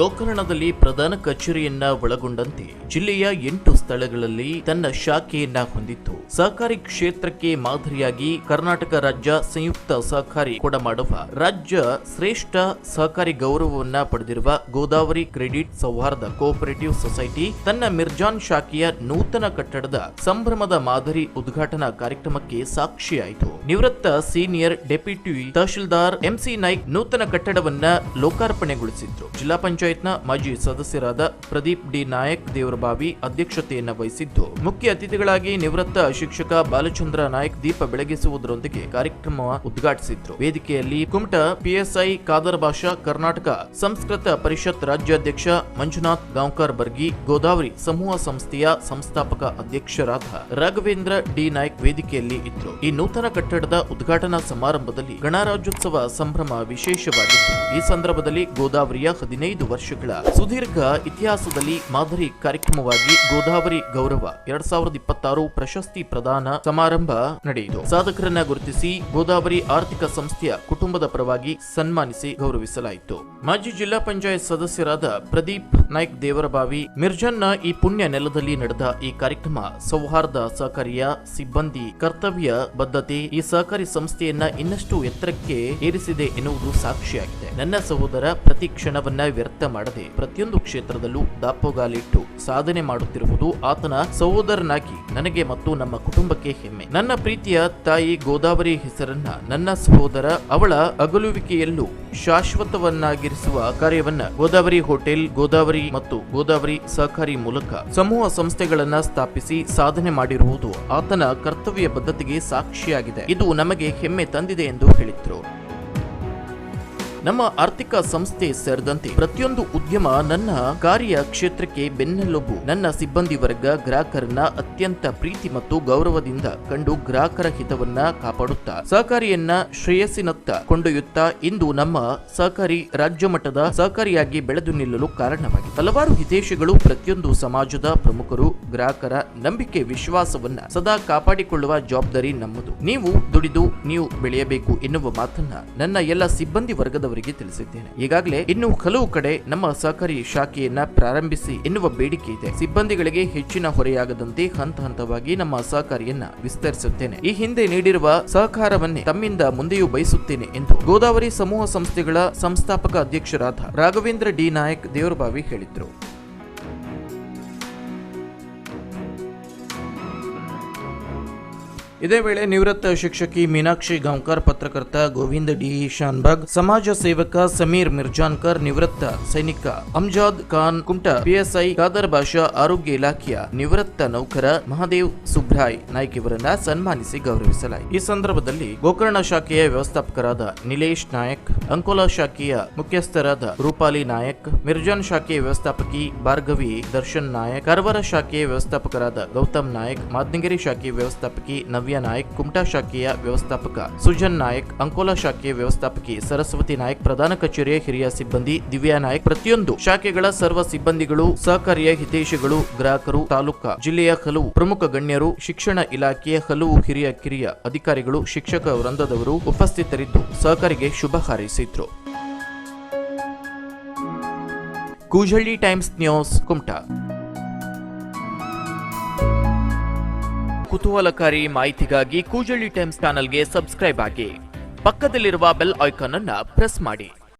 ಗೋಕರ್ಣದಲ್ಲಿ ಪ್ರಧಾನ ಕಚೇರಿಯನ್ನ ಒಳಗೊಂಡಂತೆ ಜಿಲ್ಲೆಯ 8 ಸ್ಥಳಗಳಲ್ಲಿ ತನ್ನ ಶಾಖೆಯನ್ನ ಹೊಂದಿತ್ತು. ಸಹಕಾರಿ ಕ್ಷೇತ್ರಕ್ಕೆ ಮಾದರಿಯಾಗಿ ಕರ್ನಾಟಕ ರಾಜ್ಯ ಸಂಯುಕ್ತ ಸಹಕಾರಿ ಕೊಡಮಾಡುವ ರಾಜ್ಯ ಶ್ರೇಷ್ಠ ಸಹಕಾರಿ ಗೌರವವನ್ನ ಪಡೆದಿರುವ ಗೋದಾವರಿ ಕ್ರೆಡಿಟ್ ಸೌಹಾರ್ದ ಕೋಆಪರೇಟಿವ್ ಸೊಸೈಟಿ ತನ್ನ ಮಿರ್ಜಾನ್ ಶಾಖೆಯ ನೂತನ ಕಟ್ಟಡದ ಸಂಭ್ರಮದ ಮಾದರಿ ಉದ್ಘಾಟನಾ ಕಾರ್ಯಕ್ರಮಕ್ಕೆ ಸಾಕ್ಷಿಯಾಯಿತು. ನಿವೃತ್ತ senior deputy tahsildar MC Naik ನೂತನ ಕಟ್ಟಡವನ್ನ ಲೋಕಾರ್ಪಣೆಗೊಳಿಸಿದ್ರು. ಜಿಲ್ಲಾ ಪಂಚಾಯತ್ನ ಮಾಜಿ ಸದಸ್ಯರಾದ ಪ್ರದೀಪ್ ಡಿ ನಾಯಕ್ ದೇವರಬಾವಿ ಅಧ್ಯಕ್ಷತೆಯನ್ನು ವಹಿಸಿದ್ದು, ಮುಖ್ಯ ಅತಿಥಿಗಳಾಗಿ ನಿವೃತ್ತ ಶಿಕ್ಷಕ ಬಾಲಚಂದ್ರ ನಾಯಕ್ ದೀಪ ಬೆಳಗಿಸುವುದರೊಂದಿಗೆ ಕಾರ್ಯಕ್ರಮ ಉದ್ಘಾಟಿಸಿದ್ರು. ವೇದಿಕೆಯಲ್ಲಿ ಕುಮಟಾ ಪಿಎಸ್ಐ ಖಾದರ್ ಬಾಷಾ, ಕರ್ನಾಟಕ ಸಂಸ್ಕೃತ ಪರಿಷತ್ ರಾಜ್ಯಾಧ್ಯಕ್ಷ ಮಂಜುನಾಥ್ ಗಾಂವ್ಕರ್ ಬರ್ಗಿ, ಗೋದಾವರಿ ಸಮೂಹ ಸಂಸ್ಥೆಯ ಸಂಸ್ಥಾಪಕ ಅಧ್ಯಕ್ಷರಾದ ರಾಘವೇಂದ್ರ ಡಿ ನಾಯ್ಕ್ ವೇದಿಕೆಯಲ್ಲಿ ಇದ್ರು. ಈ ನೂತನ ಕಟ್ಟಡದ ಉದ್ಘಾಟನಾ ಸಮಾರಂಭದಲ್ಲಿ ಗಣರಾಜ್ಯೋತ್ಸವ ಸಂಭ್ರಮ ವಿಶೇಷವಾಗಿತ್ತು. ಈ ಸಂದರ್ಭದಲ್ಲಿ ಗೋದಾವರಿಯ 15 ವರ್ಷಗಳ ಸುದೀರ್ಘ ಇತಿಹಾಸದಲ್ಲಿ ಮಾದರಿ ಕಾರ್ಯಕ್ರಮವಾಗಿ ಗೋದಾವರಿ ಗೌರವ 2026 ಪ್ರಶಸ್ತಿ ಪ್ರದಾನ ಸಮಾರಂಭ ನಡೆಯಿತು. ಸಾಧಕರನ್ನ ಗುರುತಿಸಿ ಗೋದಾವರಿ ಆರ್ಥಿಕ ಸಂಸ್ಥೆಯ ಕುಟುಂಬದ ಪರವಾಗಿ ಸನ್ಮಾನಿಸಿ ಗೌರವಿಸಲಾಯಿತು. ಮಾಜಿ ಜಿಲ್ಲಾ ಪಂಚಾಯತ್ ಸದಸ್ಯರಾದ ಪ್ರದೀಪ್ ನಾಯ್ಕ್ ದೇವರಬಾವಿ, ಮಿರ್ಜಾನ್ನ ಈ ಪುಣ್ಯ ನೆಲದಲ್ಲಿ ನಡೆದ ಈ ಕಾರ್ಯಕ್ರಮ ಸೌಹಾರ್ದ ಸಹಕಾರಿಯ ಸಿಬ್ಬಂದಿ ಕರ್ತವ್ಯ ಬದ್ಧತೆ ಈ ಸಹಕಾರಿ ಸಂಸ್ಥೆಯನ್ನ ಇನ್ನಷ್ಟು ಎತ್ತರಕ್ಕೆ ಏರಿಸಿದೆ ಎನ್ನುವುದು ಸಾಕ್ಷಿಯಾಗಿದೆ. ನನ್ನ ಸಹೋದರ ಪ್ರತಿ ಕ್ಷಣವನ್ನ ವ್ಯರ್ಥ ಮಾಡದೆ ಪ್ರತಿಯೊಂದು ಕ್ಷೇತ್ರದಲ್ಲೂ ದಾಪೋಗಾಲಿಟ್ಟು ಸಾಧನೆ ಮಾಡುತ್ತಿರುವುದು ಆತನ ಸಹೋದರನಾಗಿ ನನಗೆ ಮತ್ತು ನಮ್ಮ ಕುಟುಂಬಕ್ಕೆ ಹೆಮ್ಮೆ. ನನ್ನ ಪ್ರೀತಿಯ ತಾಯಿ ಗೋದಾವರಿ ಹೆಸರನ್ನ ನನ್ನ ಸಹೋದರ ಅವಳ ಅಗಲುವಿಕೆಯಲ್ಲೂ ಶಾಶ್ವತವನ್ನಾಗಿರಿಸುವ ಕಾರ್ಯವನ್ನ ಗೋದಾವರಿ ಹೋಟೆಲ್, ಗೋದಾವರಿ ಮತ್ತು ಗೋದಾವರಿ ಸಹಕಾರಿ ಮೂಲಕ ಸಮೂಹ ಸಂಸ್ಥೆಗಳನ್ನ ಸ್ಥಾಪಿಸಿ ಸಾಧನೆ ಮಾಡಿರುವುದು ಆತನ ಕರ್ತವ್ಯ ಬದ್ಧತೆಗೆ ಸಾಕ್ಷಿಯಾಗಿದೆ. ಇದು ನಮಗೆ ಹೆಮ್ಮೆ ತಂದಿದೆ ಎಂದು ಹೇಳಿದ್ರು. ನಮ್ಮ ಆರ್ಥಿಕ ಸಂಸ್ಥೆ ಸೇರಿದಂತೆ ಪ್ರತಿಯೊಂದು ಉದ್ಯಮ ನನ್ನ ಕಾರ್ಯ ಕ್ಷೇತ್ರಕ್ಕೆ ಬೆನ್ನೆಲುಬು. ನನ್ನ ಸಿಬ್ಬಂದಿ ವರ್ಗ ಗ್ರಾಹಕರನ್ನ ಅತ್ಯಂತ ಪ್ರೀತಿ ಮತ್ತು ಗೌರವದಿಂದ ಕಂಡು ಗ್ರಾಹಕರ ಹಿತವನ್ನ ಕಾಪಾಡುತ್ತಾ ಸಹಕಾರಿಯನ್ನ ಶ್ರೇಯಸ್ಸಿನತ್ತ ಕೊಂಡೊಯ್ಯುತ್ತಾ ಇಂದು ನಮ್ಮ ಸಹಕಾರಿ ರಾಜ್ಯ ಮಟ್ಟದ ಸಹಕಾರಿಯಾಗಿ ಬೆಳೆದು ನಿಲ್ಲಲು ಕಾರಣವಾಗಿದೆ. ಹಲವಾರು ಹಿತೈಷಿಗಳು ಪ್ರತಿಯೊಂದು ಸಮಾಜದ ಪ್ರಮುಖರು ಗ್ರಾಹಕರ ನಂಬಿಕೆ ವಿಶ್ವಾಸವನ್ನ ಸದಾ ಕಾಪಾಡಿಕೊಳ್ಳುವ ಜವಾಬ್ದಾರಿ ನಮ್ಮದು. ನೀವು ದುಡಿದು ನೀವು ಬೆಳೆಯಬೇಕು ಎನ್ನುವ ಮಾತನ್ನ ನನ್ನ ಎಲ್ಲ ಸಿಬ್ಬಂದಿ ವರ್ಗದ ತಿಳಿಸಿದ್ದೇನೆ. ಈಗಾಗಲೇ ಇನ್ನು ಹಲವು ಕಡೆ ನಮ್ಮ ಸಹಕಾರಿ ಶಾಖೆಯನ್ನ ಪ್ರಾರಂಭಿಸಿ ಎನ್ನುವ ಬೇಡಿಕೆ ಇದೆ. ಸಿಬ್ಬಂದಿಗಳಿಗೆ ಹೆಚ್ಚಿನ ಹೊರೆಯಾಗದಂತೆ ಹಂತ ಹಂತವಾಗಿ ನಮ್ಮ ಸಹಕಾರಿಯನ್ನ ವಿಸ್ತರಿಸುತ್ತೇನೆ. ಈ ಹಿಂದೆ ನೀಡಿರುವ ಸಹಕಾರವನ್ನೇ ತಮ್ಮಿಂದ ಮುಂದೆಯೂ ಬಯಸುತ್ತೇನೆ ಎಂದು ಗೋದಾವರಿ ಸಮೂಹ ಸಂಸ್ಥೆಗಳ ಸಂಸ್ಥಾಪಕ ಅಧ್ಯಕ್ಷರಾದ ರಾಘವೇಂದ್ರ ಡಿ ನಾಯಕ್ ದೇವರಬಾವಿ ಹೇಳಿದ್ರು. ಇದೇ ವೇಳೆ ನಿವೃತ್ತ ಶಿಕ್ಷಕಿ ಮೀನಾಕ್ಷಿ ಗಾಂವ್ಕರ್, ಪತ್ರಕರ್ತ ಗೋವಿಂದ ಡಿ ಶಾನ್ಬಾಗ್, ಸಮಾಜ ಸೇವಕ ಸಮೀರ್ ಮಿರ್ಜಾನ್ಕರ್, ನಿವೃತ್ತ ಸೈನಿಕ ಅಮ್ಜಾದ್ ಖಾನ್, ಕುಮಟಾ ಪಿಎಸ್ಐ ಖಾದರ್ ಬಾಷಾ, ಆರೋಗ್ಯ ಇಲಾಖೆಯ ನಿವೃತ್ತ ನೌಕರ ಮಹಾದೇವ್ ಸುಬ್ರಾಯ್ ನಾಯ್ಕ್ ಇವರನ್ನ ಸನ್ಮಾನಿಸಿ ಗೌರವಿಸಲಾಯಿತು. ಈ ಸಂದರ್ಭದಲ್ಲಿ ಗೋಕರ್ಣ ಶಾಖೆಯ ವ್ಯವಸ್ಥಾಪಕರಾದ ನಿಲೇಶ್ ನಾಯಕ್, ಅಂಕೋಲಾ ಶಾಖೆಯ ಮುಖ್ಯಸ್ಥರಾದ ರೂಪಾಲಿ ನಾಯಕ್, ಮಿರ್ಜಾನ್ ಶಾಖೆಯ ವ್ಯವಸ್ಥಾಪಕಿ ಭಾರ್ಗವಿ ದರ್ಶನ್ ನಾಯಕ್, ಕಾರವಾರ ಶಾಖೆಯ ವ್ಯವಸ್ಥಾಪಕರಾದ ಗೌತಮ್ ನಾಯಕ್, ಮಾದನಗೆರೆ ಶಾಖೆಯ ವ್ಯವಸ್ಥಾಪಕಿ ನವ್ಯ ನಾಯಕ್, ಕುಮಟಾ ಶಾಖೆಯ ವ್ಯವಸ್ಥಾಪಕ ಸುಜನ್ ನಾಯಕ್, ಅಂಕೋಲಾ ಶಾಖೆಯ ವ್ಯವಸ್ಥಾಪಕಿ ಸರಸ್ವತಿ ನಾಯಕ್, ಪ್ರಧಾನ ಕಚೇರಿಯ ಹಿರಿಯ ಸಿಬ್ಬಂದಿ ದಿವ್ಯಾ ನಾಯಕ್, ಪ್ರತಿಯೊಂದು ಶಾಖೆಗಳ ಸರ್ವ ಸಿಬ್ಬಂದಿಗಳು, ಸಹಕಾರಿಯ ಹಿತೈಷಿಗಳು, ಗ್ರಾಹಕರು, ತಾಲೂಕಾ ಜಿಲ್ಲೆಯ ಹಲವು ಪ್ರಮುಖ ಗಣ್ಯರು, ಶಿಕ್ಷಣ ಇಲಾಖೆಯ ಹಲವು ಹಿರಿಯ ಕಿರಿಯ ಅಧಿಕಾರಿಗಳು, ಶಿಕ್ಷಕ ವೃಂದದವರು ಉಪಸ್ಥಿತರಿದ್ದು ಸಹಕಾರಿಗೆ ಶುಭ ಹಾರೈಸಿದ್ರು. Koojalli Times News, Kumta. ಕುತೂಹಲಕಾರಿ ಮಾಹಿತಿಗಾಗಿ ಕೂಜಳ್ಳಿ ಟೈಮ್ಸ್ ಚಾನೆಲ್ಗೆ ಸಬ್ಸ್ಕ್ರೈಬ್ ಆಗಿ. ಪಕ್ಕದಲ್ಲಿರುವ ಬೆಲ್ ಐಕಾನ್ ಅನ್ನು ಪ್ರೆಸ್ ಮಾಡಿ.